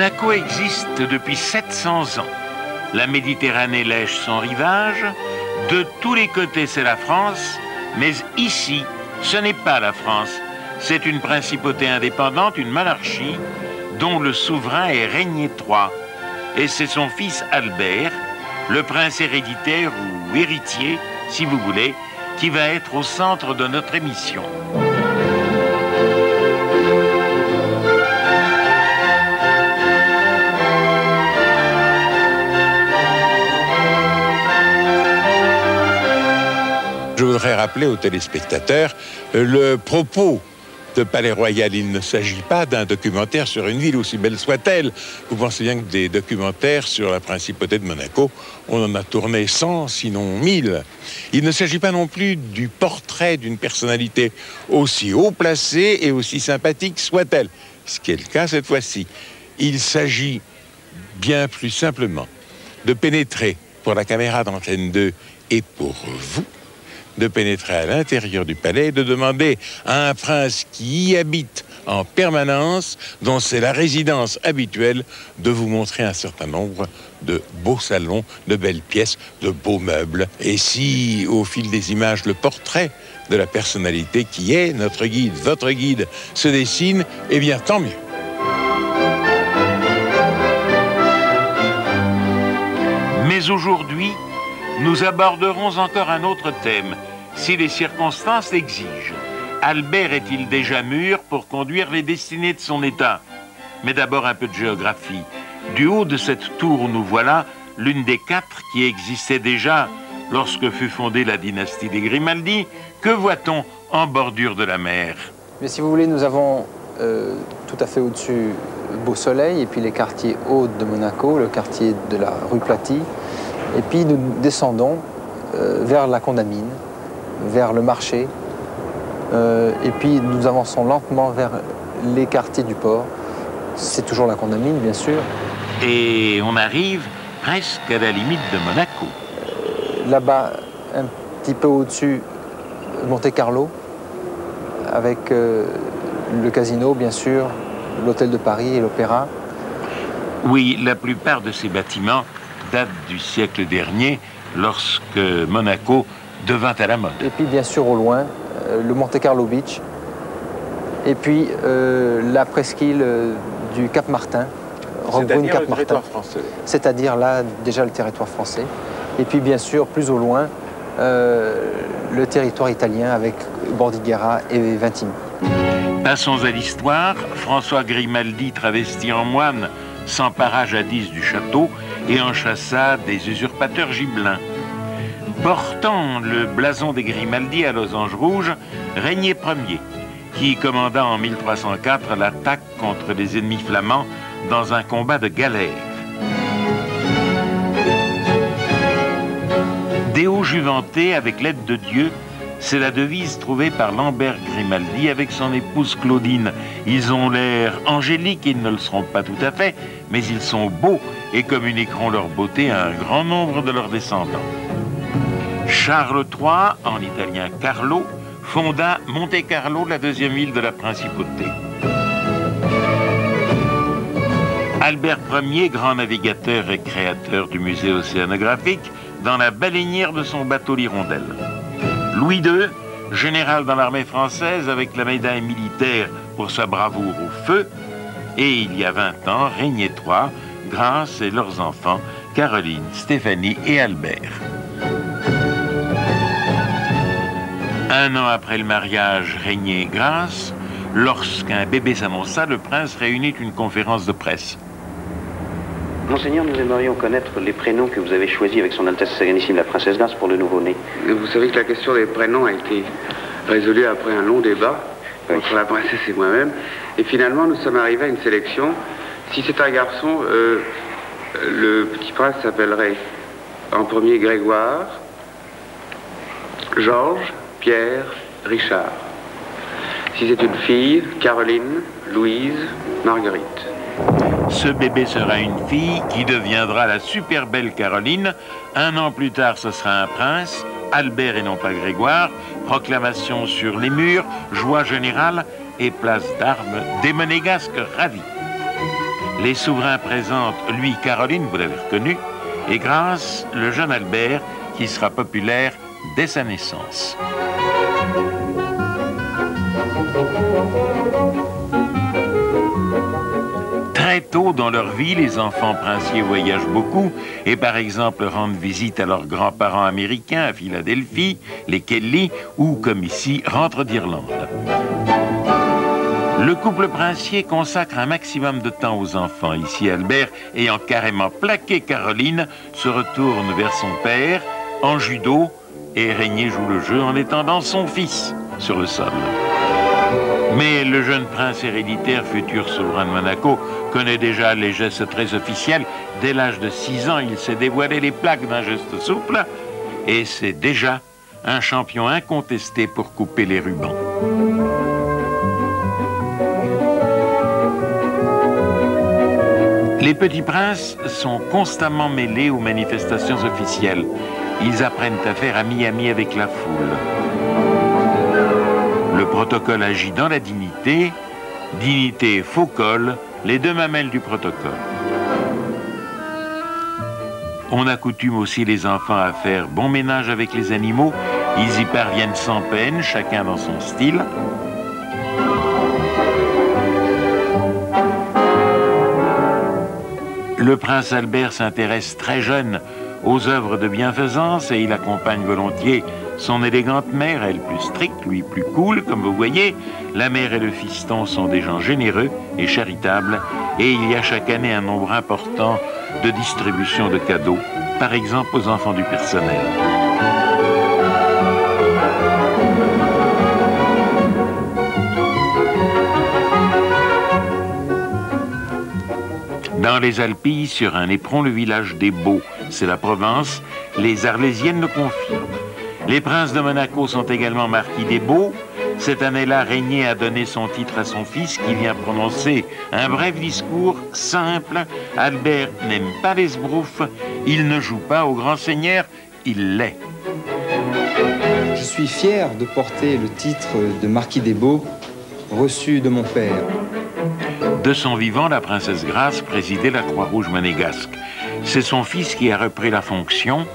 Monaco existe depuis 700 ans. La Méditerranée lèche son rivage. De tous les côtés, c'est la France. Mais ici, ce n'est pas la France. C'est une principauté indépendante, une monarchie, dont le souverain est Régnier III. Et c'est son fils Albert, le prince héréditaire ou héritier, si vous voulez, qui va être au centre de notre émission. Je voudrais rappeler aux téléspectateurs le propos de Palais Royal. Il ne s'agit pas d'un documentaire sur une ville, aussi belle soit-elle. Vous pensez bien que des documentaires sur la principauté de Monaco, on en a tourné 100, sinon 1000. Il ne s'agit pas non plus du portrait d'une personnalité aussi haut placée et aussi sympathique soit-elle, ce qui est le cas cette fois-ci. Il s'agit bien plus simplement de pénétrer pour la caméra d'Antenne 2 et pour vous, de pénétrer à l'intérieur du palais et de demander à un prince qui y habite en permanence, dont c'est la résidence habituelle, de vous montrer un certain nombre de beaux salons, de belles pièces, de beaux meubles. Et si, au fil des images, le portrait de la personnalité qui est notre guide, votre guide, se dessine, eh bien, tant mieux. Mais aujourd'hui, nous aborderons encore un autre thème, si les circonstances l'exigent. Albert est-il déjà mûr pour conduire les destinées de son État? Mais d'abord un peu de géographie. Du haut de cette tour où nous voilà, l'une des 4 qui existait déjà lorsque fut fondée la dynastie des Grimaldi, que voit-on en bordure de la mer? Mais si vous voulez, nous avons tout à fait au-dessus Beau Soleil et puis les quartiers hauts de Monaco, le quartier de la rue Platy. Et puis nous descendons vers la Condamine, vers le marché. Et puis nous avançons lentement vers les quartiers du port. C'est toujours la Condamine, bien sûr. Et on arrive presque à la limite de Monaco. Là-bas, un petit peu au-dessus, Monte-Carlo, avec le casino, bien sûr, l'hôtel de Paris et l'opéra. Oui, la plupart de ces bâtiments datent du siècle dernier, lorsque Monaco devint à la mode. Et puis, bien sûr, au loin, le Monte-Carlo Beach. Et puis, la presqu'île du Cap Martin. C'est-à-dire le territoire français. C'est-à-dire là, déjà le territoire français. Et puis, bien sûr, plus au loin, le territoire italien avec Bordighera et Vintimille. Passons à l'histoire. François Grimaldi, travesti en moine, s'empara jadis du château et en chassa des usurpateurs gibelins. Portant le blason des Grimaldi à losange rouge, Régnier Ier, qui commanda en 1304 l'attaque contre les ennemis flamands dans un combat de galères. Deo Juvente, avec l'aide de Dieu, c'est la devise trouvée par Lambert Grimaldi avec son épouse Claudine. Ils ont l'air angéliques, ils ne le seront pas tout à fait, mais ils sont beaux et communiqueront leur beauté à un grand nombre de leurs descendants. Charles III, en italien Carlo, fonda Monte-Carlo, la deuxième ville de la principauté. Albert Ier, grand navigateur et créateur du musée océanographique, dans la baleinière de son bateau l'Hirondelle. Louis II, général dans l'armée française avec la médaille militaire pour sa bravoure au feu. Et il y a 20 ans, Régnier III, Grâce et leurs enfants, Caroline, Stéphanie et Albert. Un an après le mariage Régnier-Grâce, lorsqu'un bébé s'annonça, le prince réunit une conférence de presse. Monseigneur, nous aimerions connaître les prénoms que vous avez choisis avec son Altesse Sérénissime la Princesse Grâce pour le nouveau-né. Vous savez que la question des prénoms a été résolue après un long débat entre la princesse et moi-même. Et finalement, nous sommes arrivés à une sélection. Si c'est un garçon, le petit prince s'appellerait en premier Grégoire, Georges, Pierre, Richard. Si c'est une fille, Caroline, Louise, Marguerite. Ce bébé sera une fille qui deviendra la super belle Caroline. Un an plus tard, ce sera un prince, Albert et non pas Grégoire. Proclamation sur les murs, joie générale et place d'armes des monégasques ravis. Les souverains présentent, lui, Caroline, vous l'avez reconnu, et Grâce, le jeune Albert, qui sera populaire dès sa naissance. Très tôt dans leur vie, les enfants princiers voyagent beaucoup et par exemple rendent visite à leurs grands-parents américains à Philadelphie, les Kelly, ou comme ici, rentrent d'Irlande. Le couple princier consacre un maximum de temps aux enfants. Ici, Albert, ayant carrément plaqué Caroline, se retourne vers son père en judo et Régnier joue le jeu en étendant son fils sur le sol. Mais le jeune prince héréditaire, futur souverain de Monaco, connaît déjà les gestes très officiels. Dès l'âge de 6 ans, il s'est dévoilé les plaques d'un geste souple et c'est déjà un champion incontesté pour couper les rubans. Les petits princes sont constamment mêlés aux manifestations officielles. Ils apprennent à faire ami-ami avec la foule. Le protocole agit dans la dignité, dignité et faux col, les deux mamelles du protocole. On accoutume aussi les enfants à faire bon ménage avec les animaux. Ils y parviennent sans peine, chacun dans son style. Le prince Albert s'intéresse très jeune aux œuvres de bienfaisance et il accompagne volontiers son élégante mère, elle plus stricte, lui plus cool, comme vous voyez. La mère et le fiston sont des gens généreux et charitables et il y a chaque année un nombre important de distribution de cadeaux, par exemple aux enfants du personnel. Dans les Alpilles, sur un éperon, le village des Beaux, c'est la Provence, les Arlésiennes le confirment. Les princes de Monaco sont également marquis des Beaux. Cette année-là, Régnier a donné son titre à son fils qui vient prononcer un bref discours simple. Albert n'aime pas les sbroufs, il ne joue pas au grand seigneur, il l'est. Je suis fier de porter le titre de marquis des Beaux, reçu de mon père. De son vivant, la princesse Grâce présidait la Croix-Rouge monégasque. C'est son fils qui a repris la fonction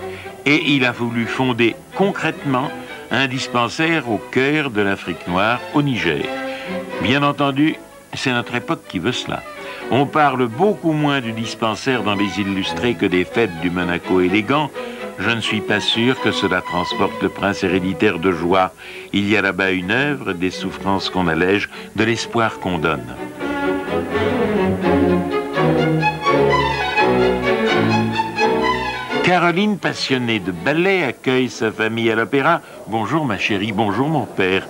et il a voulu fonder concrètement un dispensaire au cœur de l'Afrique noire, au Niger. Bien entendu, c'est notre époque qui veut cela. On parle beaucoup moins du dispensaire dans les illustrés que des fêtes du Monaco élégant. Je ne suis pas sûr que cela transporte le prince héréditaire de joie. Il y a là-bas une œuvre, des souffrances qu'on allège, de l'espoir qu'on donne. Caroline, passionnée de ballet, accueille sa famille à l'opéra. Bonjour ma chérie, bonjour mon père.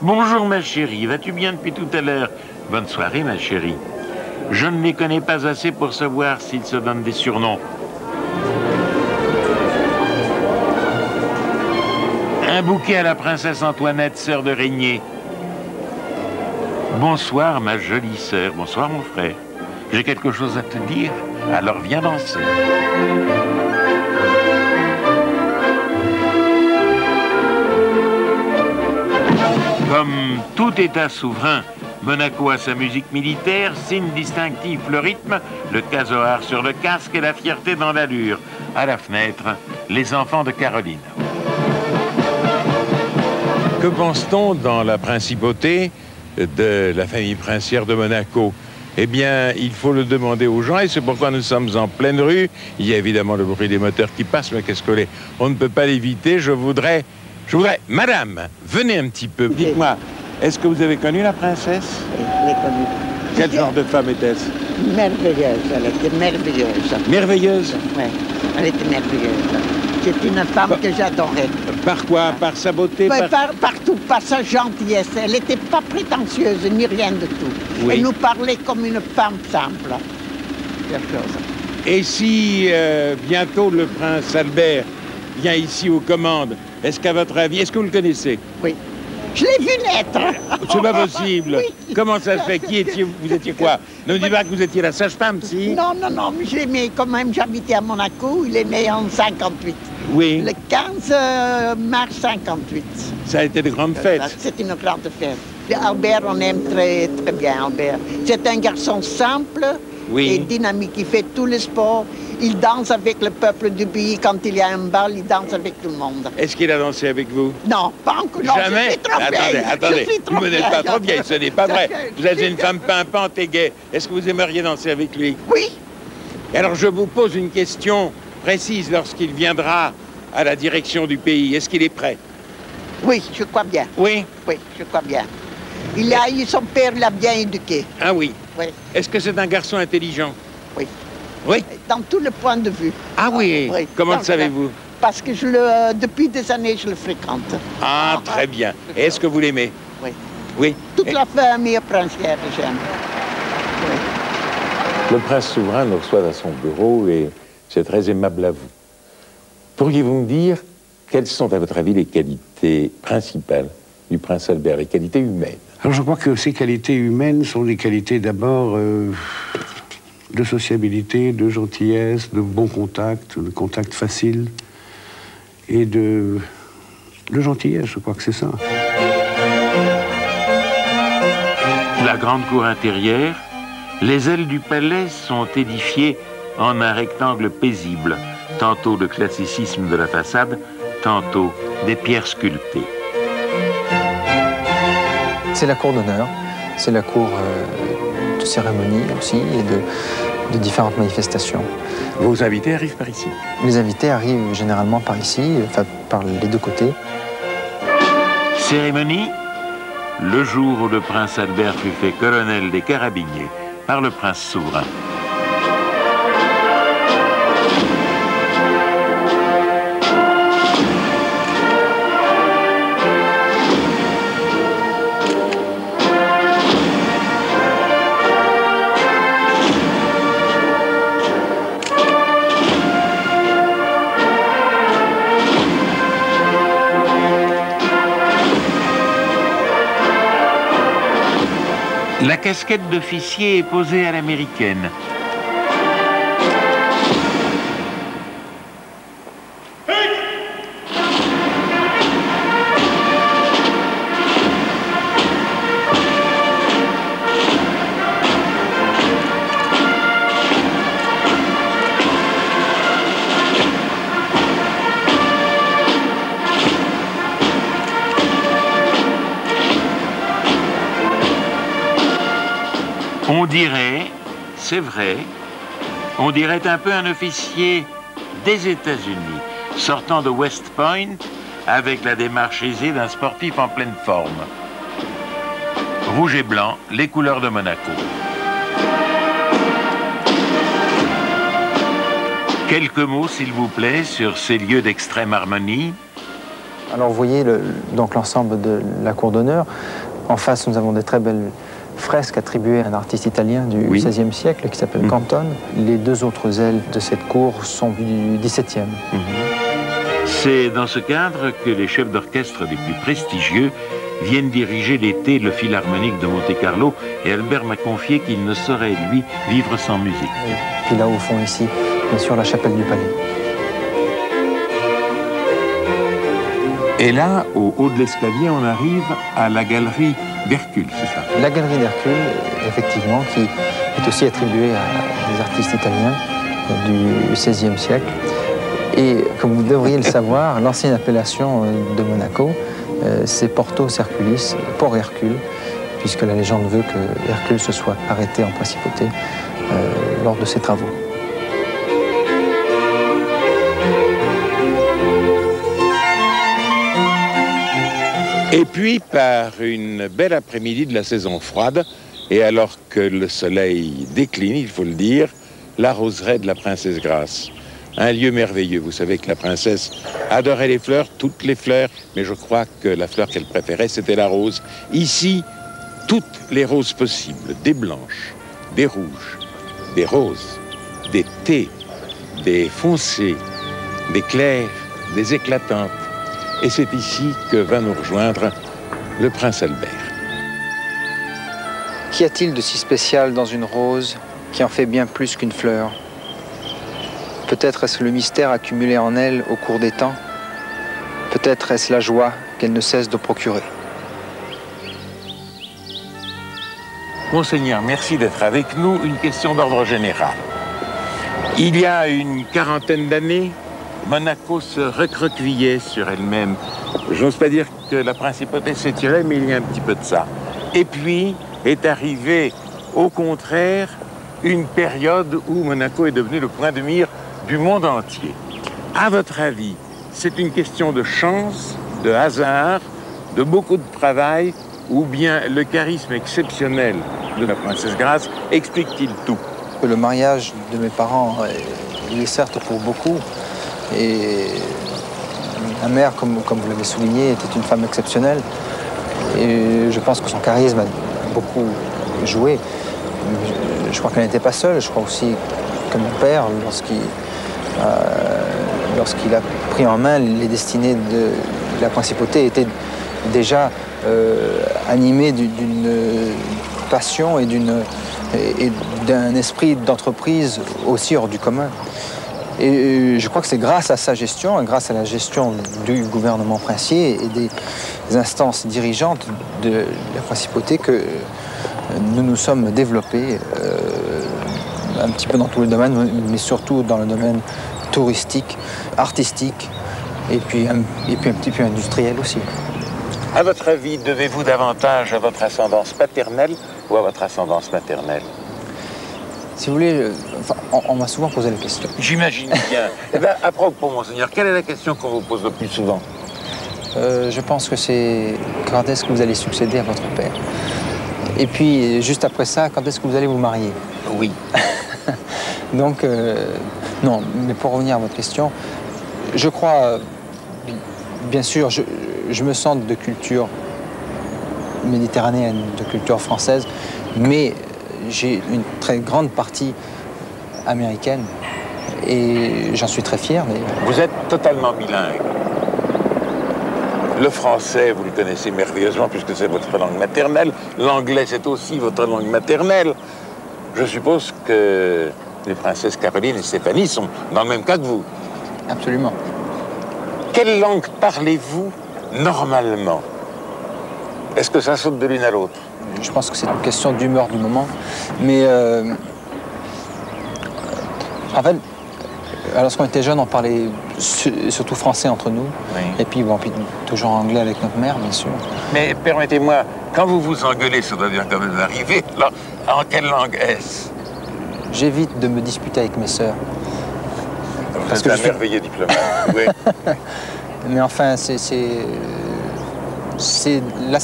Bonjour ma chérie, vas-tu bien depuis tout à l'heure? Bonne soirée ma chérie. Je ne les connais pas assez pour savoir s'ils se donnent des surnoms. Un bouquet à la princesse Antoinette, sœur de Régnier. Bonsoir ma jolie sœur, bonsoir mon frère. J'ai quelque chose à te dire, alors viens danser. Comme tout État souverain, Monaco a sa musique militaire, signe distinctif le rythme, le casoar sur le casque et la fierté dans l'allure. À la fenêtre, les enfants de Caroline. Que pense-t-on dans la principauté de la famille princière de Monaco? Eh bien, il faut le demander aux gens et c'est pourquoi nous sommes en pleine rue. Il y a évidemment le bruit des moteurs qui passent, mais qu'est-ce que les... On ne peut pas l'éviter. Je voudrais... Madame, venez un petit peu. Dites-moi, est-ce que vous avez connu la princesse? Oui, je l'ai connue. Quel genre de femme était-ce? Merveilleuse, elle était merveilleuse. Merveilleuse? Oui, elle était merveilleuse. C'est une femme que j'adorais. Par quoi? Par sa beauté? Partout, par sa gentillesse. Elle n'était pas prétentieuse, ni rien de tout. Oui. Elle nous parlait comme une femme simple. Quelque chose. Et si bientôt le prince Albert vient ici aux commandes, est-ce qu'à votre avis, est-ce que vous le connaissez? Oui. Je l'ai vu naître. C'est pas possible. Oui. Comment ça se fait? Qui étiez-vous? Vous étiez quoi? Ne me dites pas que vous étiez la sage-femme, si? Non, mais je l'ai mis quand même. J'habitais à Monaco. Il est né en 58. Oui. Le 15 mars 58. Ça a été de grandes fêtes. C'est une grande fête. Albert, on aime très, très bien Albert. C'est un garçon simple, Il est dynamique, il fait tous les sports. Il danse avec le peuple du pays. Quand il y a un bal, il danse avec tout le monde. Est-ce qu'il a dansé avec vous? Non, pas encore. Non, jamais? Je suis trop vieille. Attendez, vous n'êtes pas trop vieille, ce n'est pas vrai. Vous êtes une femme pimpante et gaie. Est-ce que vous aimeriez danser avec lui? Oui. Alors je vous pose une question précise lorsqu'il viendra à la direction du pays. Est-ce qu'il est prêt? Oui, je crois bien. Oui? Oui, je crois bien. Son père l'a bien éduqué. Ah oui? Oui. Est-ce que c'est un garçon intelligent? Oui. Oui? Dans tous les points de vue. Ah oui? Oui. Comment le savez-vous? Parce que depuis des années, je le fréquente. Ah, très bien. Et est-ce que vous l'aimez? Oui. Oui? Toute la famille princière, j'aime. Oui. Le prince souverain nous reçoit à son bureau et c'est très aimable à vous. Pourriez-vous me dire quelles sont, à votre avis, les qualités principales du prince Albert, les qualités humaines? Alors je crois que ces qualités humaines sont des qualités d'abord de sociabilité, de gentillesse, de bon contact, de contact facile et de gentillesse, je crois que c'est ça. La grande cour intérieure, les ailes du palais sont édifiées en un rectangle paisible, tantôt le classicisme de la façade, tantôt des pierres sculptées. C'est la cour d'honneur, c'est la cour de cérémonie aussi et de différentes manifestations. Vos invités arrivent par ici? Les invités arrivent généralement par ici, enfin par les deux côtés. Cérémonie, le jour où le prince Albert fut fait colonel des carabiniers par le prince souverain. La casquette d'officier est posée à l'américaine. On dirait, c'est vrai, on dirait un peu un officier des États-Unis, sortant de West Point avec la démarche aisée d'un sportif en pleine forme. Rouge et blanc, les couleurs de Monaco. Quelques mots, s'il vous plaît, sur ces lieux d'extrême harmonie. Alors vous voyez donc l'ensemble de la cour d'honneur. En face, nous avons des très belles fresque attribuée à un artiste italien du XVIe siècle qui s'appelle Canton. Les deux autres ailes de cette cour sont du XVIIe. C'est dans ce cadre que les chefs d'orchestre les plus prestigieux viennent diriger l'été le Philharmonique de Monte-Carlo et Albert m'a confié qu'il ne saurait, lui, vivre sans musique. Et puis là, au fond, ici, bien sûr, la chapelle du palais. Et là, au haut de l'escalier, on arrive à la galerie d'Hercule, c'est ça? La galerie d'Hercule, effectivement, qui est aussi attribuée à des artistes italiens du XVIe siècle. Et comme vous devriez le savoir, l'ancienne appellation de Monaco, c'est Portus Herculis, Port Hercule, puisque la légende veut que Hercule se soit arrêté en principauté lors de ses travaux. Et puis, par une belle après-midi de la saison froide, et alors que le soleil décline, il faut le dire, la roseraie de la Princesse Grace. Un lieu merveilleux. Vous savez que la princesse adorait les fleurs, toutes les fleurs, mais je crois que la fleur qu'elle préférait, c'était la rose. Ici, toutes les roses possibles, des blanches, des rouges, des roses, des thés, des foncées, des claires, des éclatantes. Et c'est ici que va nous rejoindre le prince Albert. Qu'y a-t-il de si spécial dans une rose qui en fait bien plus qu'une fleur? Peut-être est-ce le mystère accumulé en elle au cours des temps? Peut-être est-ce la joie qu'elle ne cesse de procurer? Monseigneur, merci d'être avec nous. Une question d'ordre général. Il y a une quarantaine d'années, Monaco se recroquevillait sur elle-même. J'ose pas dire que la principauté s'étirait, mais il y a un petit peu de ça. Et puis est arrivée, au contraire, une période où Monaco est devenu le point de mire du monde entier. À votre avis, c'est une question de chance, de hasard, de beaucoup de travail, ou bien le charisme exceptionnel de la princesse Grâce explique-t-il tout? Le mariage de mes parents, il est certes pour beaucoup, et ma mère, comme vous l'avez souligné, était une femme exceptionnelle, et je pense que son charisme a beaucoup joué. Je crois qu'elle n'était pas seule, je crois aussi que mon père, lorsqu'il a pris en main les destinées de la principauté, était déjà animé d'une passion et d'un esprit d'entreprise aussi hors du commun. Et je crois que c'est grâce à sa gestion, grâce à la gestion du gouvernement princier et des instances dirigeantes de la principauté que nous nous sommes développés un petit peu dans tous les domaines, mais surtout dans le domaine touristique, artistique et puis un petit peu industriel aussi. À votre avis, devez-vous davantage à votre ascendance paternelle ou à votre ascendance maternelle? Si vous voulez, on m'a souvent posé la question. J'imagine bien. Eh bien, à propos, Monseigneur, quelle est la question qu'on vous pose le plus souvent? Je pense que c'est quand est-ce que vous allez succéder à votre père? Et puis, juste après ça, quand est-ce que vous allez vous marier? Oui. Donc, non, mais pour revenir à votre question, je crois, bien sûr, je me sens de culture méditerranéenne, de culture française, mais j'ai une très grande partie américaine et j'en suis très fier. Mais... Vous êtes totalement bilingue. Le français, vous le connaissez merveilleusement puisque c'est votre langue maternelle. L'anglais, c'est aussi votre langue maternelle. Je suppose que les princesses Caroline et Stéphanie sont dans le même cas que vous. Absolument. Quelle langue parlez-vous normalement? Est-ce que ça saute de l'une à l'autre? Je pense que c'est une question d'humeur du moment. Mais en fait, lorsqu'on était jeune, on parlait surtout français entre nous. Oui. Et puis, bon, puis toujours anglais avec notre mère, bien sûr. Mais permettez-moi, quand vous vous engueulez, ça doit bien quand même arriver, là, en quelle langue est-ce? J'évite de me disputer avec mes sœurs. Parce que un merveilleux diplomate, oui. Mais enfin, là, c'est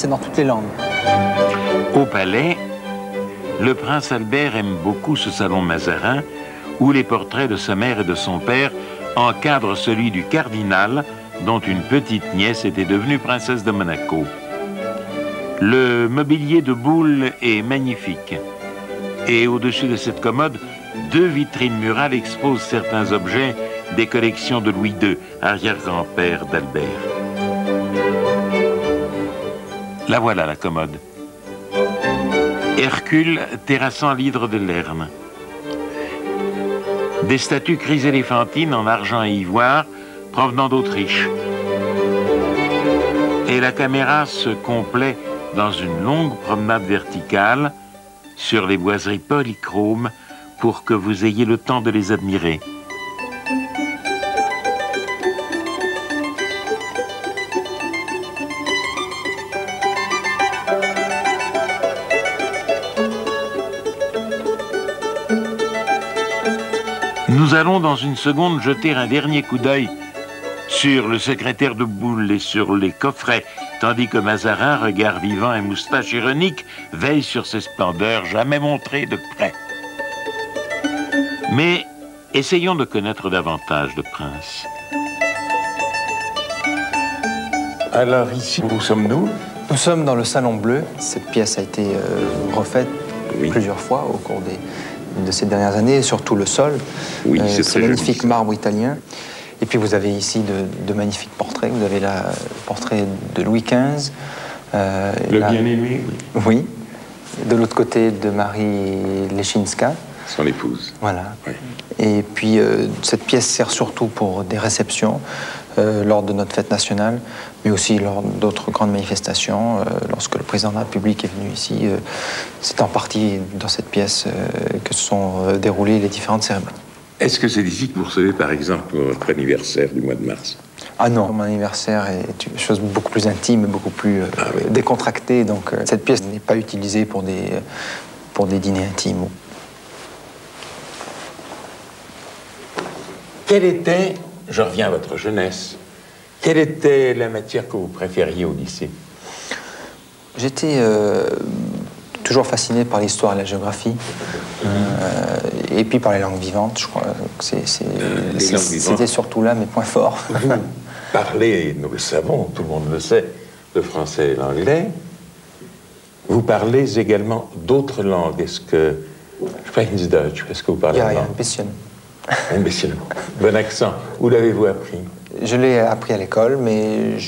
dans toutes les langues. Au palais, le prince Albert aime beaucoup ce salon Mazarin où les portraits de sa mère et de son père encadrent celui du cardinal dont une petite nièce était devenue princesse de Monaco. Le mobilier de Boule est magnifique. Et au-dessus de cette commode, 2 vitrines murales exposent certains objets des collections de Louis II, arrière-grand-père d'Albert. La voilà, la commode. Hercule terrassant l'hydre de Lerne. Des statues chryséléphantines en argent et ivoire provenant d'Autriche. Et la caméra se complaît dans une longue promenade verticale sur les boiseries polychromes pour que vous ayez le temps de les admirer. Nous allons dans une seconde jeter un dernier coup d'œil sur le secrétaire de Boule et sur les coffrets, tandis que Mazarin, regard vivant et moustache ironique, veille sur ces splendeurs jamais montrées de près. Mais essayons de connaître davantage le prince. Alors ici, où sommes-nous? Nous sommes dans le Salon Bleu. Cette pièce a été refaite plusieurs fois au cours de ces dernières années, surtout le sol. Oui, c'est magnifique marbre italien. Et puis vous avez ici de magnifiques portraits. Vous avez le portrait de Louis XV. Le bien-aimé, oui. Oui. De l'autre côté, de Marie Leschinska. Son épouse. Voilà. Oui. Et puis cette pièce sert surtout pour des réceptions. lors de notre fête nationale, mais aussi lors d'autres grandes manifestations. Lorsque le président de la République est venu ici, c'est en partie dans cette pièce que se sont déroulées les différentes cérémonies. Est-ce que c'est ici que vous recevez, par exemple, votre anniversaire du mois de mars? Ah non, mon anniversaire est une chose beaucoup plus intime, beaucoup plus décontractée, donc cette pièce n'est pas utilisée pour des dîners intimes. Quelle était, je reviens à votre jeunesse, quelle était la matière que vous préfériez au lycée? J'étais toujours fasciné par l'histoire et la géographie, et puis par les langues vivantes. Je crois que c'était surtout là mes points forts. Vous parlez, nous le savons, tout le monde le sait, le français et l'anglais. Vous parlez également d'autres langues. Est-ce que... Sprechen Sie Deutsch? Est-ce que vous parlez allemand? Un bisschen. Un bisschen. Bon accent. Où l'avez-vous appris? Je l'ai appris à l'école, mais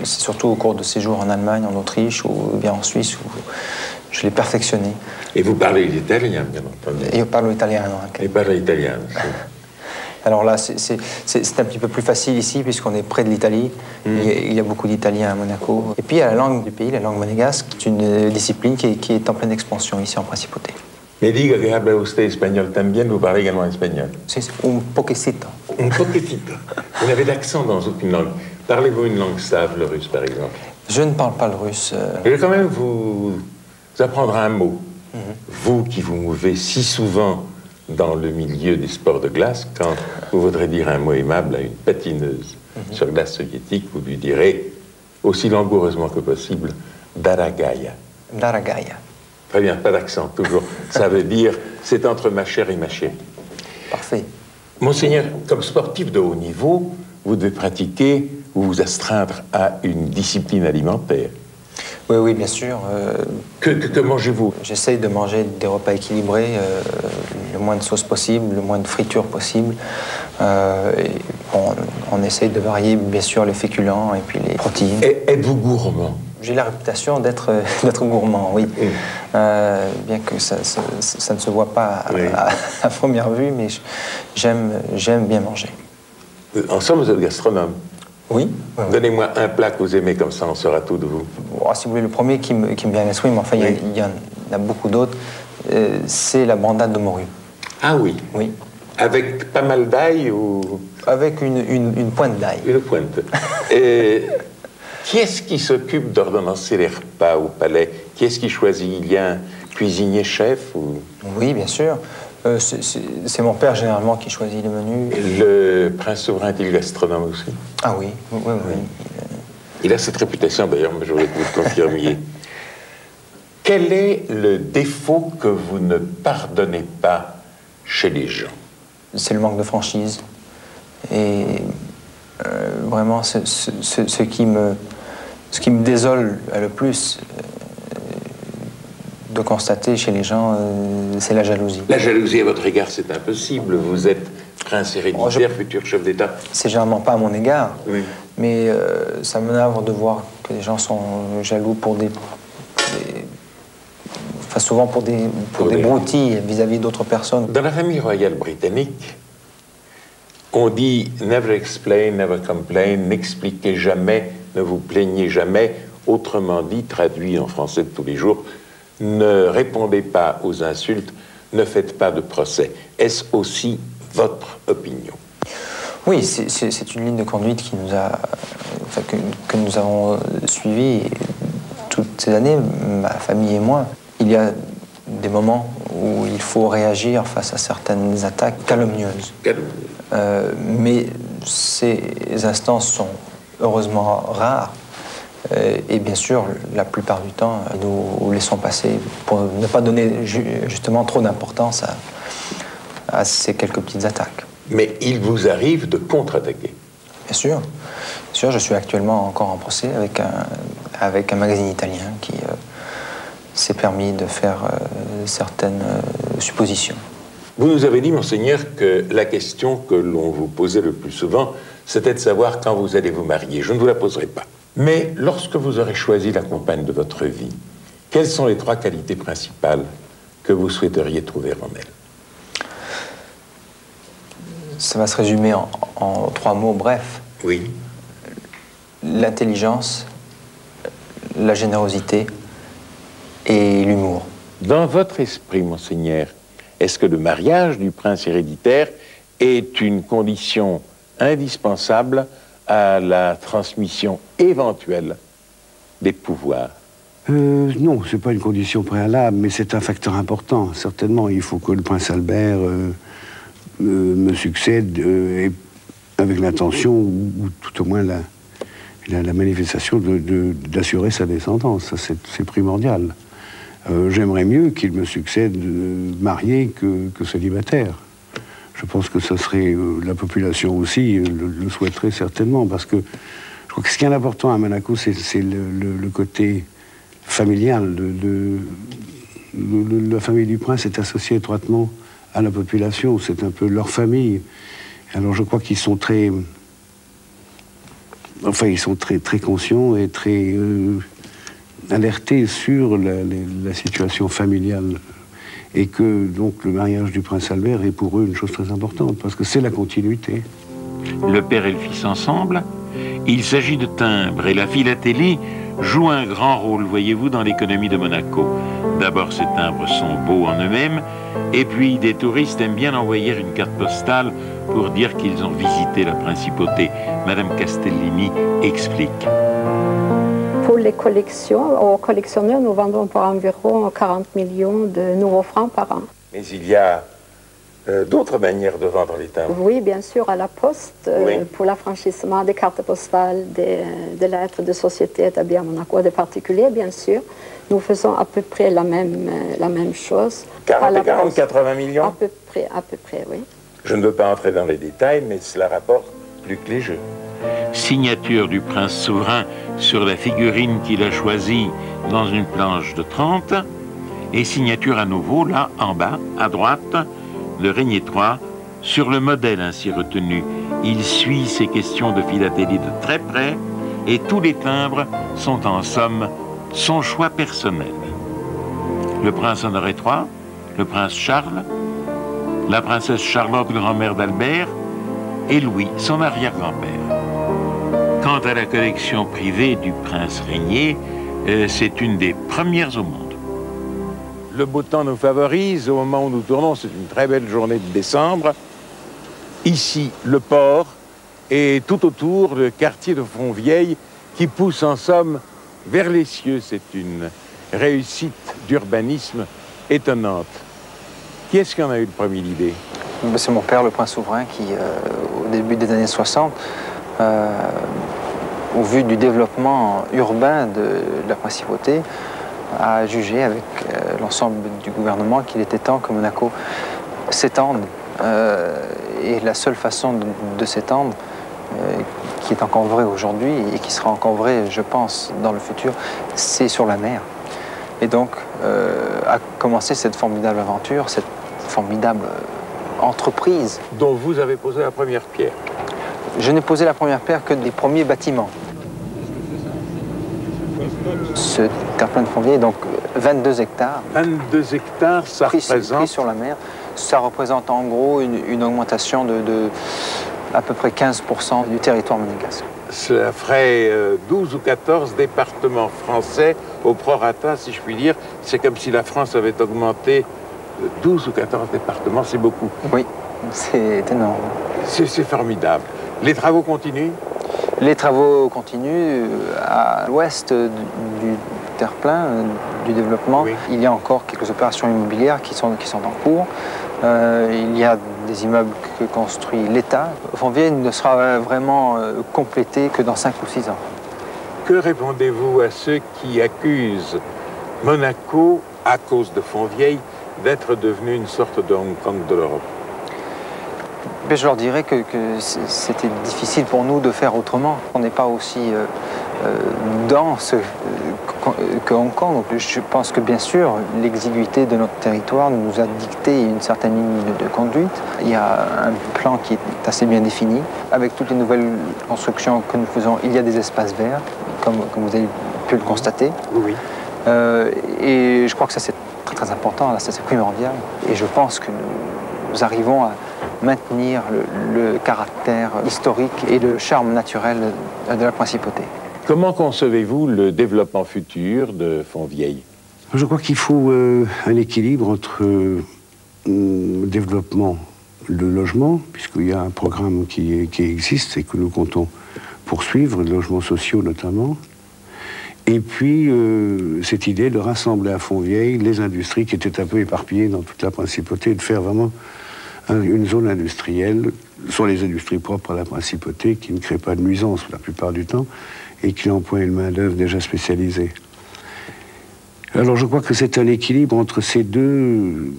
c'est surtout au cours de séjours en Allemagne, en Autriche ou bien en Suisse où je l'ai perfectionné. Et vous parlez l'italien, bien entendu? Io parlo italiano anche. Et parle italien. Alors là, c'est un petit peu plus facile ici, puisqu'on est près de l'Italie. Il y a beaucoup d'Italiens à Monaco. Et puis, il y a la langue du pays, la langue monégasque. C'est une discipline qui est en pleine expansion ici en Principauté. Me diga que habla usted espagnol también, vous parlez également espagnol? C'est un poquecito. Un poquetito. Vous n'avez d'accent dans aucune langue. Parlez-vous une langue slave, le russe, par exemple? Je ne parle pas le russe. Je vais quand même vous apprendre un mot. Vous qui vous mouvez si souvent dans le milieu des sports de glace, quand vous voudrez dire un mot aimable à une patineuse sur glace soviétique, vous lui direz, aussi langoureusement que possible, Daragaya. Daragaya. Très bien, pas d'accent, toujours. Ça veut dire, c'est entre ma chère et ma chérie. Parfait. Monseigneur, comme sportif de haut niveau, vous devez pratiquer ou vous astreindre à une discipline alimentaire. Oui, oui, bien sûr. Que mangez-vous? J'essaye de manger des repas équilibrés, le moins de sauce possible, le moins de friture possible. On essaye de varier, bien sûr, les féculents et puis les protéines. Êtes-vous gourmand? J'ai la réputation d'être gourmand, oui. Bien que ça ne se voit pas à première vue, mais j'aime bien manger. En somme, vous êtes gastronome? Oui. Donnez-moi un plat que vous aimez, comme ça on saura tout de vous. Oh, si vous voulez, le premier qui me vient à l'esprit, mais enfin, il y en a beaucoup d'autres, c'est la brandade de morue. Ah oui? Oui. Avec pas mal d'ail ou... Avec une pointe d'ail. Une pointe. Qui est-ce qui s'occupe d'ordonnancer les repas au palais? Qui est-ce qui choisit? Il y a un cuisinier-chef ou... Oui, bien sûr. C'est mon père, généralement, qui choisit le menu. Le prince souverain est-il gastronome aussi? Ah oui, oui. Il a cette réputation, d'ailleurs, mais j'aurais pu le confirmer. Quel est le défaut que vous ne pardonnez pas chez les gens? C'est le manque de franchise. Et vraiment, ce qui me désole le plus de constater chez les gens, c'est la jalousie. La jalousie à votre égard, c'est impossible. Vous êtes prince héréditaire, futur chef d'État. C'est généralement pas à mon égard, oui. Mais ça m'énerve de voir que les gens sont jaloux pour enfin souvent pour des broutilles vis-à-vis d'autres personnes. Dans la famille royale britannique, on dit « never explain, never complain », n'expliquez jamais, ne vous plaignez jamais. Autrement dit, traduit en français de tous les jours, ne répondez pas aux insultes, ne faites pas de procès. Est-ce aussi votre opinion? Oui, c'est une ligne de conduite qui nous a, enfin, que nous avons suivie toutes ces années, ma famille et moi. Il y a des moments où il faut réagir face à certaines attaques calomnieuses. Mais ces instances sont heureusement rares. Et bien sûr, la plupart du temps, nous laissons passer pour ne pas donner justement trop d'importance à ces quelques petites attaques. Mais il vous arrive de contre-attaquer? Bien sûr. Bien sûr, je suis actuellement encore en procès avec un magazine italien qui s'est permis de faire certaines suppositions. Vous nous avez dit, Monseigneur, que la question que l'on vous posait le plus souvent, c'était de savoir quand vous allez vous marier. Je ne vous la poserai pas. Mais lorsque vous aurez choisi la compagne de votre vie, quelles sont les 3 qualités principales que vous souhaiteriez trouver en elle? Ça va se résumer en 3 mots brefs. Oui. l'intelligence, la générosité et l'humour. Dans votre esprit, monseigneur, est-ce que le mariage du prince héréditaire est une condition indispensable à la transmission éventuelle des pouvoirs? Non, ce n'est pas une condition préalable, mais c'est un facteur important, certainement. Il faut que le prince Albert me succède avec l'intention, ou tout au moins la manifestation d'assurer sa descendance. Ça, c'est primordial. J'aimerais mieux qu'il me succède marié que célibataire. Je pense que ce serait... la population aussi le souhaiterait certainement, parce que je crois que ce qui est important à Monaco, c'est le côté familial. La famille du prince est associée étroitement à la population, c'est un peu leur famille. Alors je crois qu'ils sont très... Enfin, ils sont très conscients et très alertés sur la situation familiale. Et que, donc, le mariage du prince Albert est pour eux une chose très importante, parce que c'est la continuité. Le père et le fils ensemble, il s'agit de timbres, et la philatélie joue un grand rôle, voyez-vous, dans l'économie de Monaco. D'abord, ces timbres sont beaux en eux-mêmes, et puis des touristes aiment bien envoyer une carte postale pour dire qu'ils ont visité la principauté. Madame Castellini explique. Pour les collections, aux collectionneurs, nous vendons pour environ 40 millions de nouveaux francs par an. Mais il y a d'autres manières de vendre les timbres. Oui, bien sûr, à la poste, oui. Pour l'affranchissement des cartes postales, des lettres de société établies à Monaco, des particuliers, bien sûr. Nous faisons à peu près la même chose. 80 millions? À peu près, oui. Je ne veux pas entrer dans les détails, mais cela rapporte plus que les jeux. Signature du prince souverain sur la figurine qu'il a choisie dans une planche de 30, et signature à nouveau, là, en bas, à droite, de Régnier III, sur le modèle ainsi retenu. Il suit ces questions de philatélie de très près, et tous les timbres sont en somme son choix personnel. Le prince Honoré III, le prince Charles, la princesse Charlotte, grand-mère d'Albert, et Louis, son arrière-grand-père. Quant à la collection privée du prince Régnier, c'est une des premières au monde. Le beau temps nous favorise. Au moment où nous tournons, c'est une très belle journée de décembre. Ici, le port, et tout autour, le quartier de Fontvieille, qui pousse en somme vers les cieux. C'est une réussite d'urbanisme étonnante. Qui est-ce qui en a eu le premier l'idée? C'est mon père, le prince souverain, qui, au début des années 60, au vu du développement urbain de la principauté, a jugé avec l'ensemble du gouvernement qu'il était temps que Monaco s'étende. Et la seule façon de s'étendre, qui est encore vrai aujourd'hui et qui sera encore vrai, je pense, dans le futur, c'est sur la mer. Et donc, a commencé cette formidable aventure, cette formidable entreprise. Dont vous avez posé la première pierre. Je n'ai posé la première pierre que des premiers bâtiments. Ce terre-plein de Fontvieille, donc 22 hectares. 22 hectares, ça représente... Pris sur la mer, ça représente en gros une augmentation de à peu près 15% du territoire monégasque. Ça ferait 12 ou 14 départements français au prorata, si je puis dire. C'est comme si la France avait augmenté 12 ou 14 départements, c'est beaucoup. Oui, c'est énorme. C'est formidable. Les travaux continuent? Les travaux continuent à l'ouest du terre-plein, du développement. Oui. Il y a encore quelques opérations immobilières qui sont en cours. Il y a des immeubles que construit l'État. Fontvieille ne sera vraiment complété que dans 5 ou 6 ans. Que répondez-vous à ceux qui accusent Monaco, à cause de Fontvieille, d'être devenu une sorte de Hong Kong de l'Europe? Je leur dirais que c'était difficile pour nous de faire autrement. On n'est pas aussi dense que Hong Kong. Donc je pense que bien sûr, l'exiguïté de notre territoire nous a dicté une certaine ligne de conduite. Il y a un plan qui est assez bien défini. Avec toutes les nouvelles constructions que nous faisons, il y a des espaces verts, comme vous avez pu le constater. Oui. Et je crois que ça c'est très important, ça c'est primordial. Et je pense que nous arrivons maintenir le caractère historique et le charme naturel de la principauté. Comment concevez-vous le développement futur de Fontvieille? Je crois qu'il faut un équilibre entre développement de logement, puisqu'il y a un programme qui existe et que nous comptons poursuivre, de logements sociaux notamment, et puis cette idée de rassembler à Fontvieille les industries qui étaient un peu éparpillées dans toute la principauté, de faire vraiment une zone industrielle. Ce sont les industries propres à la principauté qui ne créent pas de nuisance la plupart du temps et qui emploient une main-d'œuvre déjà spécialisée. Alors je crois que c'est un équilibre entre ces deux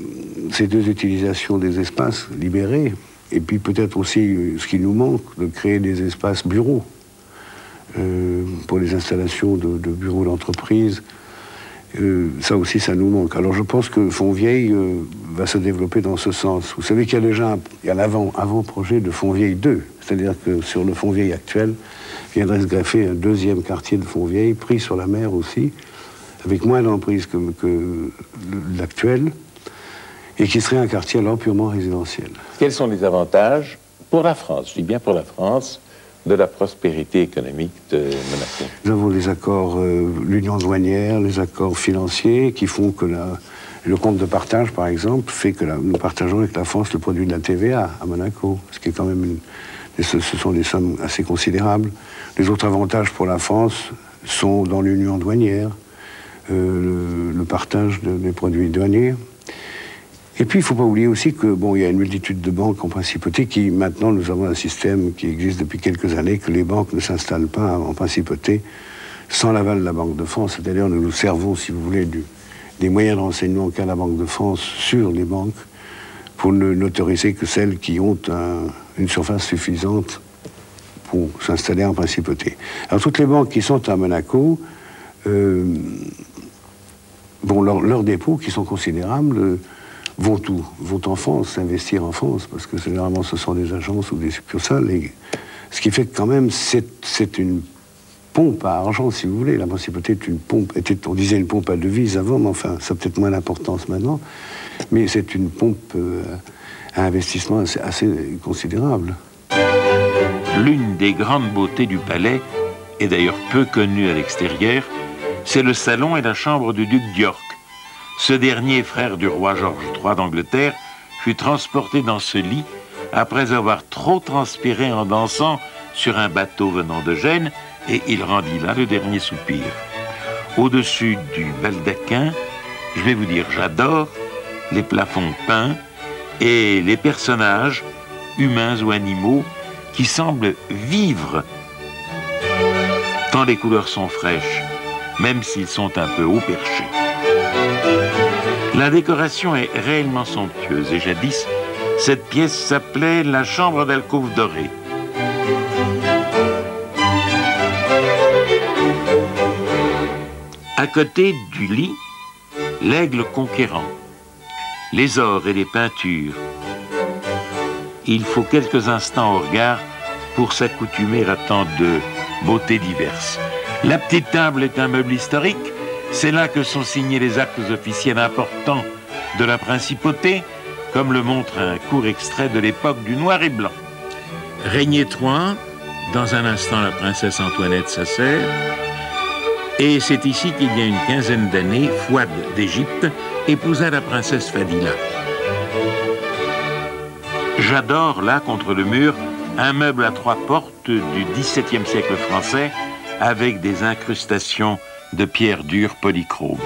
utilisations des espaces libérés, et puis peut-être aussi ce qui nous manque, de créer des espaces bureaux pour les installations de bureaux d'entreprise. Ça aussi, ça nous manque. Alors je pense que Fontvieille va se développer dans ce sens. Vous savez qu'il y a déjà un avant-projet de Fontvieille 2, c'est-à-dire que sur le Fontvieille actuel viendrait se greffer un deuxième quartier de Fontvieille, pris sur la mer aussi, avec moins d'emprise que l'actuel, et qui serait un quartier alors purement résidentiel. Quels sont les avantages pour la France, je dis bien pour la France, de la prospérité économique de Monaco? Nous avons les accords, l'union douanière, les accords financiers qui font que le compte de partage, par exemple, fait que nous partageons avec la France le produit de la TVA à Monaco, ce qui est quand même ce sont des sommes assez considérables. Les autres avantages pour la France sont dans l'union douanière, le partage des produits douaniers. Et puis, il ne faut pas oublier aussi que, bon, il y a une multitude de banques en principauté qui, maintenant, nous avons un système qui existe depuis quelques années, que les banques ne s'installent pas en principauté sans l'aval de la Banque de France. C'est-à-dire, nous nous servons, si vous voulez, des moyens de renseignement qu'a la Banque de France sur les banques pour n'autoriser que celles qui ont une surface suffisante pour s'installer en principauté. Alors, toutes les banques qui sont à Monaco, bon, leurs dépôts, qui sont considérables, vont en France, investir en France, parce que généralement ce sont des agences ou des succursales, et ce qui fait que quand même c'est une pompe à argent, si vous voulez. La principauté est une pompe, on disait une pompe à devises avant, mais enfin ça a peut-être moins d'importance maintenant, mais c'est une pompe à investissement assez considérable. L'une des grandes beautés du palais, et d'ailleurs peu connue à l'extérieur, c'est le salon et la chambre du duc d'York. Ce dernier, frère du roi George III d'Angleterre, fut transporté dans ce lit après avoir trop transpiré en dansant sur un bateau venant de Gênes, et il rendit là le dernier soupir. Au-dessus du baldaquin, je vais vous dire, j'adore les plafonds peints et les personnages, humains ou animaux, qui semblent vivre, tant les couleurs sont fraîches, même s'ils sont un peu haut perchés. La décoration est réellement somptueuse et jadis, cette pièce s'appelait la chambre d'alcôve dorée. À côté du lit, l'aigle conquérant, les ors et les peintures. Il faut quelques instants au regard pour s'accoutumer à tant de beautés diverses. La petite table est un meuble historique. C'est là que sont signés les actes officiels importants de la principauté, comme le montre un court extrait de l'époque du noir et blanc. Régnait III, dans un instant la princesse Antoinette, sa sœur, et c'est ici qu'il y a une quinzaine d'années, Fouad d'Égypte épousa la princesse Fadila. J'adore, là, contre le mur, un meuble à 3 portes du XVIIe siècle français, avec des incrustations de pierre dure polychrome.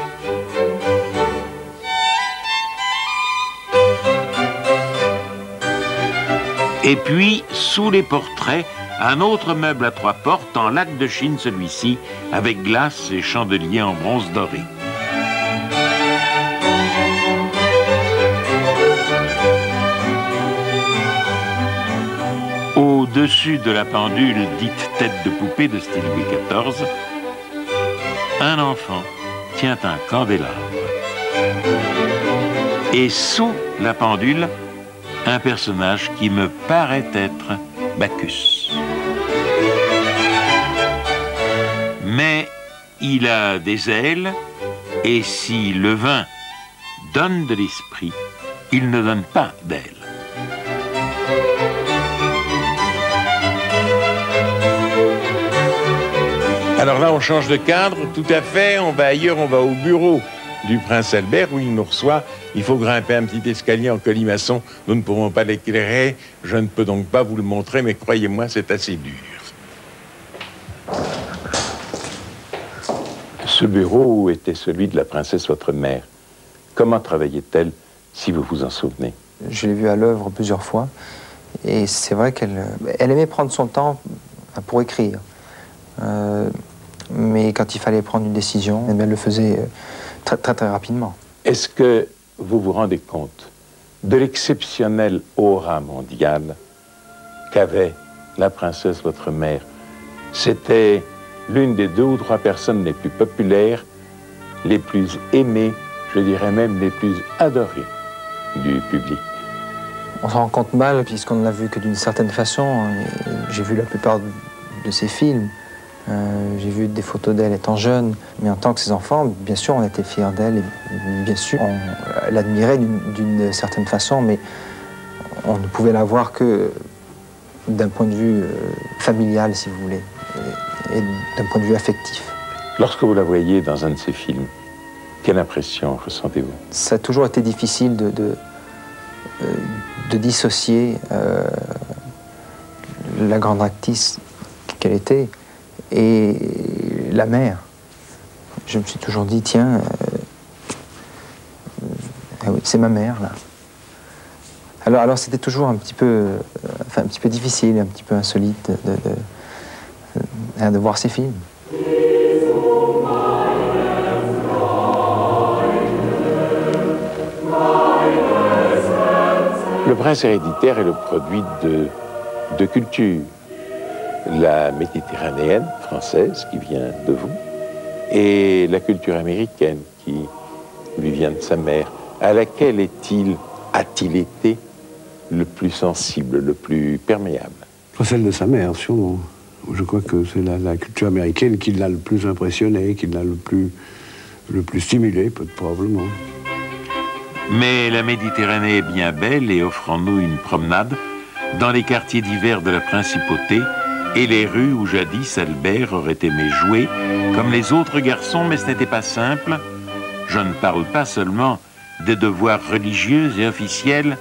Et puis, sous les portraits, un autre meuble à 3 portes, en laque de Chine celui-ci, avec glace et chandelier en bronze doré. Au-dessus de la pendule dite tête de poupée de style Louis XIV, un enfant tient un candélabre. Et sous la pendule, un personnage qui me paraît être Bacchus. Mais il a des ailes, et si le vin donne de l'esprit, il ne donne pas d'ailes. Alors là, on change de cadre, tout à fait, on va ailleurs, on va au bureau du prince Albert où il nous reçoit. Il faut grimper un petit escalier en colimaçon, nous ne pourrons pas l'éclairer, je ne peux donc pas vous le montrer, mais croyez-moi, c'est assez dur. Ce bureau était celui de la princesse, votre mère. Comment travaillait-elle, si vous vous en souvenez? Je l'ai vue à l'œuvre plusieurs fois, et c'est vrai qu'elle aimait prendre son temps pour écrire. Mais quand il fallait prendre une décision, elle le faisait très rapidement. Est-ce que vous vous rendez compte de l'exceptionnelle aura mondiale qu'avait la princesse, votre mère? C'était l'une des 2 ou 3 personnes les plus populaires, les plus aimées, je dirais même les plus adorées du public. On se rend compte mal, puisqu'on ne l'a vu que d'une certaine façon. J'ai vu la plupart de ses films. J'ai vu des photos d'elle étant jeune. Mais en tant que ses enfants, bien sûr, on était fiers d'elle. Et bien sûr, on l'admirait d'une certaine façon, mais on ne pouvait la voir que d'un point de vue familial, si vous voulez, et d'un point de vue affectif. Lorsque vous la voyez dans un de ses films, quelle impression ressentez-vous? Ça a toujours été difficile de dissocier la grande actrice qu'elle était et la mère. Je me suis toujours dit, tiens, ah oui, c'est ma mère, là. Alors c'était toujours un petit peu difficile, un petit peu insolite de voir ces films. Le prince héréditaire est le produit de culture. La méditerranéenne française qui vient de vous et la culture américaine qui lui vient de sa mère. À laquelle a-t-il été le plus sensible, le plus perméable? Celle de sa mère, sûrement. Je crois que c'est la culture américaine qui l'a le plus impressionné, qui l'a le plus stimulé, probablement. Mais la Méditerranée est bien belle et offre en nous une promenade dans les quartiers divers de la principauté et les rues où jadis Albert aurait aimé jouer comme les autres garçons, mais ce n'était pas simple. Je ne parle pas seulement des devoirs religieux et officiels,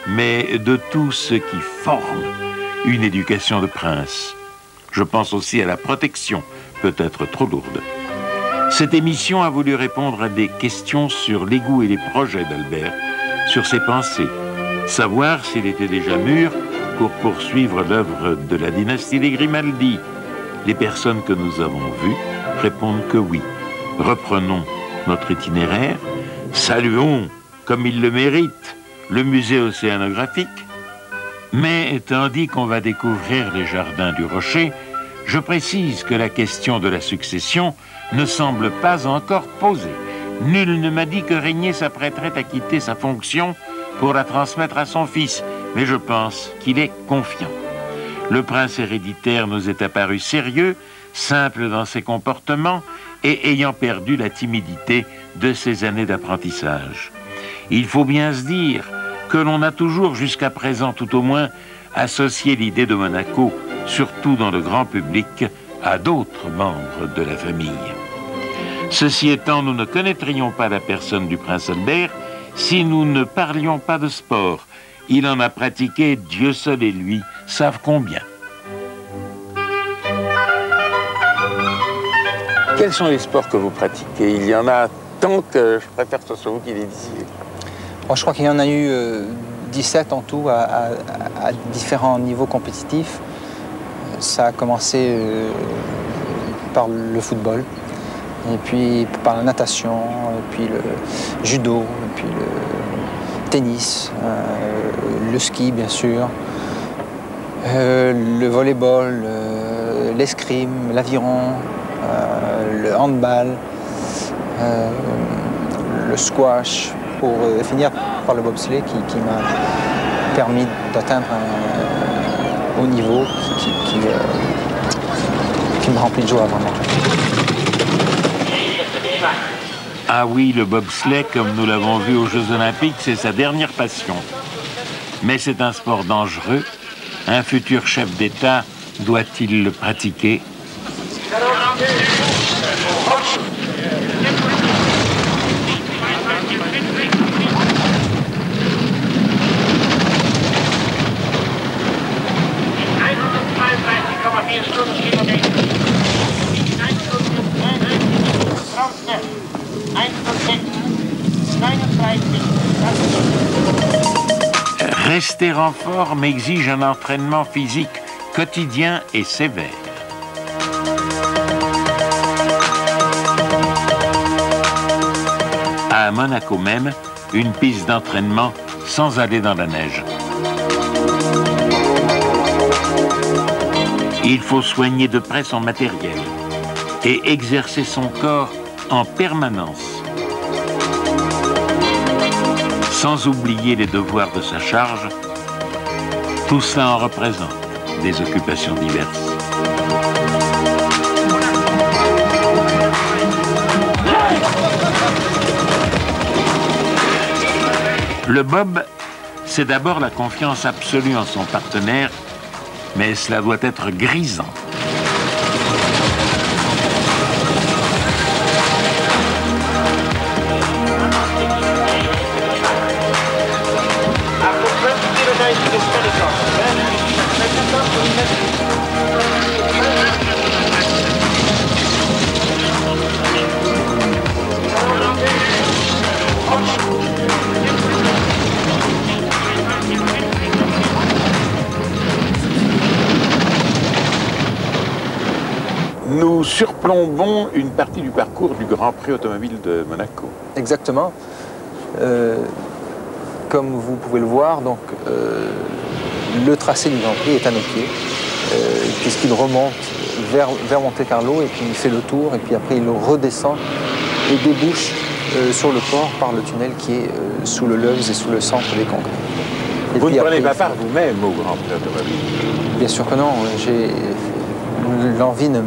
mais de tout ce qui forme une éducation de prince. Je pense aussi à la protection, peut-être trop lourde. Cette émission a voulu répondre à des questions sur les goûts et les projets d'Albert, sur ses pensées, savoir s'il était déjà mûr pour poursuivre l'œuvre de la dynastie des Grimaldi. Les personnes que nous avons vues répondent que oui. Reprenons notre itinéraire, saluons, comme il le mérite, le musée océanographique, mais tandis qu'on va découvrir les jardins du Rocher, je précise que la question de la succession ne semble pas encore posée. Nul ne m'a dit que Régnier s'apprêterait à quitter sa fonction pour la transmettre à son fils, mais je pense qu'il est confiant. Le prince héréditaire nous est apparu sérieux, simple dans ses comportements et ayant perdu la timidité de ses années d'apprentissage. Il faut bien se dire que l'on a toujours, jusqu'à présent tout au moins, associé l'idée de Monaco, surtout dans le grand public, à d'autres membres de la famille. Ceci étant, nous ne connaîtrions pas la personne du prince Albert si nous ne parlions pas de sport. Il en a pratiqué, Dieu seul et lui savent combien. Quels sont les sports que vous pratiquez? Il y en a tant que je préfère que ce soit vous qui les disiez. Bon, je crois qu'il y en a eu 17 en tout à différents niveaux compétitifs. Ça a commencé par le football, et puis par la natation, et puis le judo, et puis le tennis, le ski bien sûr, le volleyball, l'escrime, l'aviron, le handball, le squash, pour finir par le bobsleigh qui m'a permis d'atteindre un haut niveau qui me remplit de joie vraiment. Ah oui, le bobsleigh, comme nous l'avons vu aux Jeux Olympiques, c'est sa dernière passion. Mais c'est un sport dangereux. Un futur chef d'État doit-il le pratiquer? Rester en forme exige un entraînement physique quotidien et sévère. À Monaco même, une piste d'entraînement sans aller dans la neige. Il faut soigner de près son matériel et exercer son corps en permanence, sans oublier les devoirs de sa charge. Tout cela en représente des occupations diverses. Le bob, c'est d'abord la confiance absolue en son partenaire, mais cela doit être grisant. Nous surplombons une partie du parcours du Grand Prix automobile de Monaco. Exactement. Comme vous pouvez le voir, donc, le tracé du Grand Prix est à nos pieds, puisqu'il remonte vers Monte-Carlo et puis il fait le tour et puis après il redescend et débouche sur le port par le tunnel qui est sous le Leuves et sous le centre des Congrès. Et vous ne prenez pas part vous-même au Grand Prix automobile? Bien sûr que non. L'envie n'a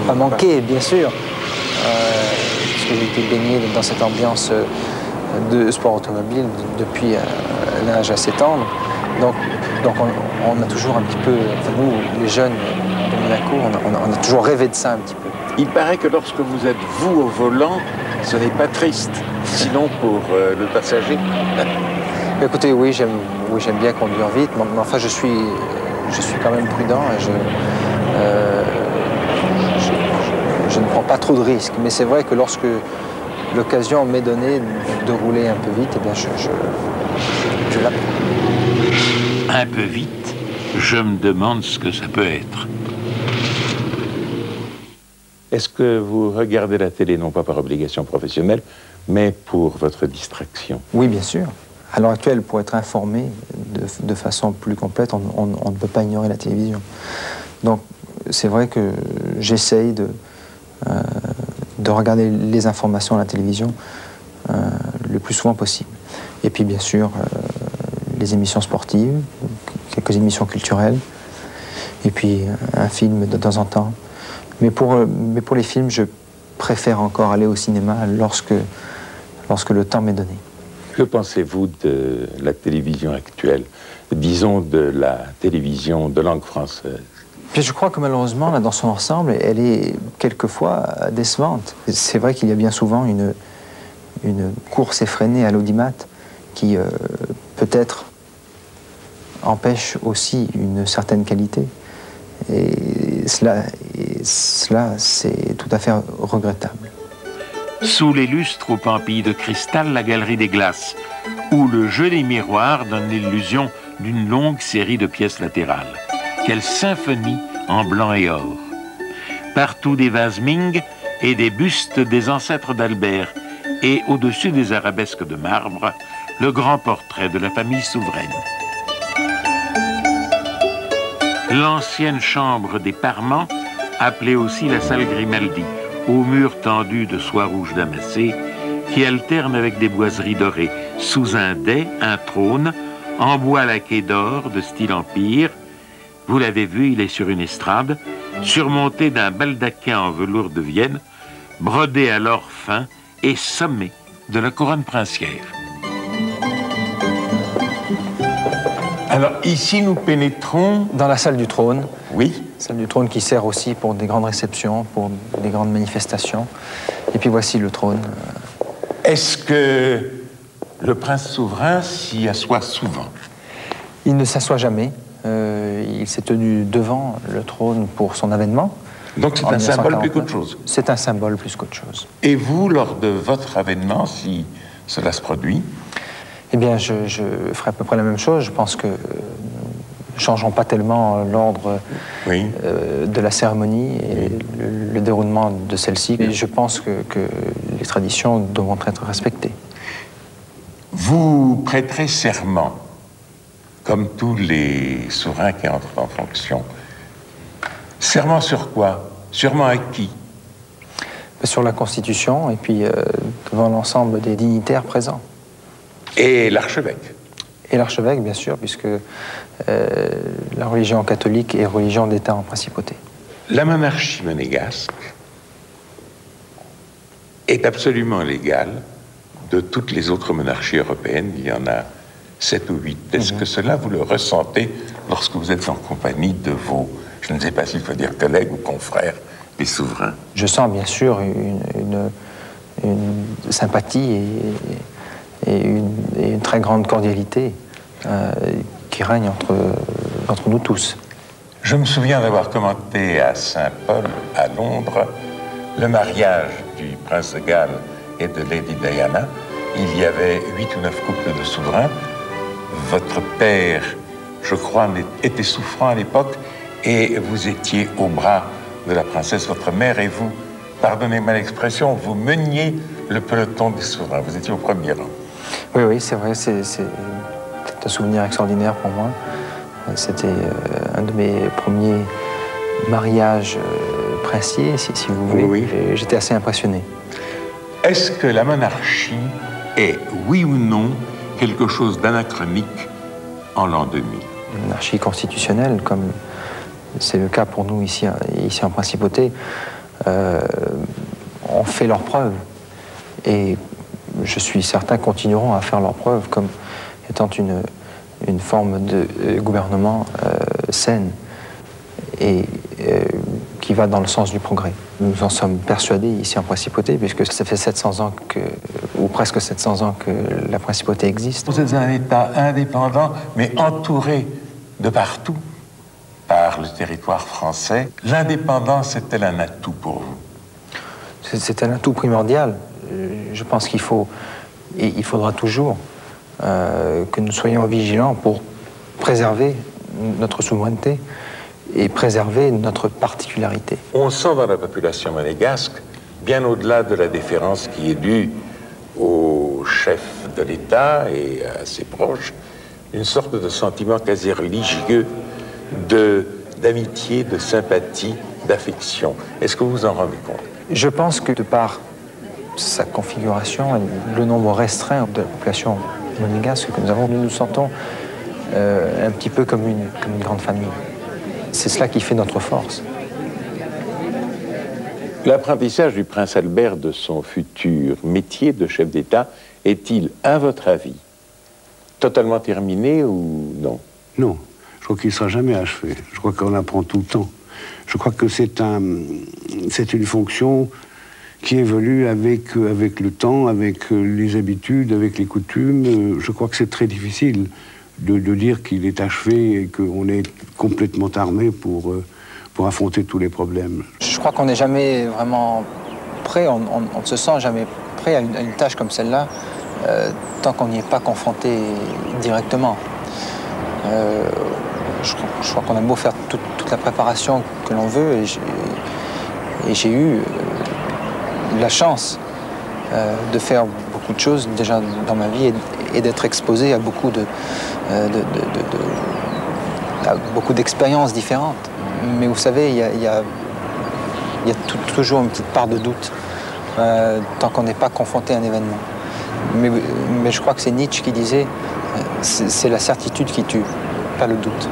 pas manqué, bien sûr, puisque j'ai été baigné dans cette ambiance de sport automobile depuis l'âge assez tendre. Donc on a toujours un petit peu, enfin nous, les jeunes de Monaco, on a toujours rêvé de ça un petit peu. Il paraît que lorsque vous êtes vous au volant, ce n'est pas triste, sinon pour le passager. Écoutez, oui, j'aime bien conduire vite, mais enfin je suis quand même prudent et je ne prends pas trop de risques. Mais c'est vrai que lorsque l'occasion m'est donnée de rouler un peu vite, eh bien je la prends. Un peu vite, je me demande ce que ça peut être. Est-ce que vous regardez la télé, non pas par obligation professionnelle, mais pour votre distraction? Oui, bien sûr. À l'heure actuelle, pour être informé de façon plus complète, on ne peut pas ignorer la télévision. Donc, c'est vrai que j'essaye de regarder les informations à la télévision le plus souvent possible. Et puis, bien sûr, les émissions sportives, quelques émissions culturelles, et puis un film de temps en temps. Mais pour les films, je préfère encore aller au cinéma lorsque le temps m'est donné. Que pensez-vous de la télévision actuelle, disons de la télévision de langue française? Je crois que malheureusement, là, dans son ensemble, elle est quelquefois décevante. C'est vrai qu'il y a bien souvent une course effrénée à l'audimat qui peut-être empêche aussi une certaine qualité. Et cela c'est tout à fait regrettable. Sous les lustres aux pampilles de cristal, la galerie des glaces, où le jeu des miroirs donne l'illusion d'une longue série de pièces latérales. Quelle symphonie en blanc et or. Partout des vases Ming et des bustes des ancêtres d'Albert, et au-dessus des arabesques de marbre, le grand portrait de la famille souveraine. L'ancienne chambre des Parements, appelée aussi la salle Grimaldi, aux murs tendus de soie rouge damassée, qui alterne avec des boiseries dorées. Sous un dais, un trône, en bois laqué d'or de style empire. Vous l'avez vu, il est sur une estrade, surmonté d'un baldaquin en velours de Vienne, brodé à l'or fin et sommé de la couronne princière. Alors ici, nous pénétrons dans la salle du trône. Oui. Celle du trône qui sert aussi pour des grandes réceptions, pour des grandes manifestations. Et puis voici le trône. Est-ce que le prince souverain s'y assoit souvent? Il ne s'assoit jamais. Il s'est tenu devant le trône pour son avènement. Donc c'est un symbole plus qu'autre chose. C'est un symbole plus qu'autre chose. Et vous, lors de votre avènement, si cela se produit? Eh bien, je ferai à peu près la même chose. Je pense que ne changeons pas tellement l'ordre de la cérémonie et le déroulement de celle-ci. Et je pense que les traditions devront être respectées. Vous prêterez serment, comme tous les souverains qui entrent en fonction. Serment sur quoi? Serment à qui? Sur la Constitution et puis devant l'ensemble des dignitaires présents. Et l'archevêque? Et l'archevêque, bien sûr, puisque la religion catholique est religion d'État en principauté. La monarchie monégasque est absolument légale de toutes les autres monarchies européennes. Il y en a 7 ou 8. Est-ce que cela, vous le ressentez lorsque vous êtes en compagnie de vos, je ne sais pas s'il faut dire collègues ou confrères, les souverains? Je sens bien sûr une sympathie et une très grande cordialité qui règne entre nous tous. Je me souviens d'avoir commenté à Saint-Paul, à Londres, le mariage du prince de Galles et de Lady Diana. Il y avait 8 ou 9 couples de souverains. Votre père, je crois, était souffrant à l'époque et vous étiez au bras de la princesse, votre mère, et vous, pardonnez-moi l'expression, vous meniez le peloton des souverains. Vous étiez au premier rang. Oui, c'est vrai, c'est un souvenir extraordinaire pour moi. C'était un de mes premiers mariages princiers, si vous voulez. Oui. J'étais assez impressionné. Est-ce que la monarchie est, oui ou non, quelque chose d'anachronique en l'an 2000? Une monarchie constitutionnelle, comme c'est le cas pour nous ici en Principauté, ont fait leurs preuves. Et je suis certain continueront à faire leurs preuves comme étant une forme de gouvernement saine et qui va dans le sens du progrès. Nous en sommes persuadés ici en Principauté, puisque ça fait 700 ans ou presque 700 ans que la Principauté existe. Vous êtes un État indépendant, mais entouré de partout par le territoire français. L'indépendance est-elle un atout pour vous? C'est un atout primordial. Je pense qu'il faut, et il faudra toujours, que nous soyons vigilants pour préserver notre souveraineté et préserver notre particularité. On sent dans la population monégasque, bien au-delà de la déférence qui est due au chef de l'État et à ses proches, une sorte de sentiment quasi religieux d'amitié, de sympathie, d'affection. Est-ce que vous vous en rendez compte? Je pense que de par sa configuration et le nombre restreint de la population monégasque que nous avons, nous nous sentons un petit peu comme une grande famille. C'est cela qui fait notre force. L'apprentissage du prince Albert de son futur métier de chef d'État est-il, à votre avis, totalement terminé ou non? Non, je crois qu'il ne sera jamais achevé. Je crois qu'on apprend tout le temps. Je crois que c'est une fonction qui évolue avec le temps, avec les habitudes, avec les coutumes. Je crois que c'est très difficile de dire qu'il est achevé et qu'on est complètement armé pour affronter tous les problèmes. Je crois qu'on n'est jamais vraiment prêt, on ne se sent jamais prêt à une tâche comme celle-là tant qu'on n'y est pas confronté directement. Je crois qu'on a beau faire toute la préparation que l'on veut, et j'ai eu la chance de faire beaucoup de choses déjà dans ma vie et d'être exposé à beaucoup d'expériences différentes. Mais vous savez, il y a toujours une petite part de doute tant qu'on n'est pas confronté à un événement. Mais je crois que c'est Nietzsche qui disait c'est la certitude qui tue, pas le doute.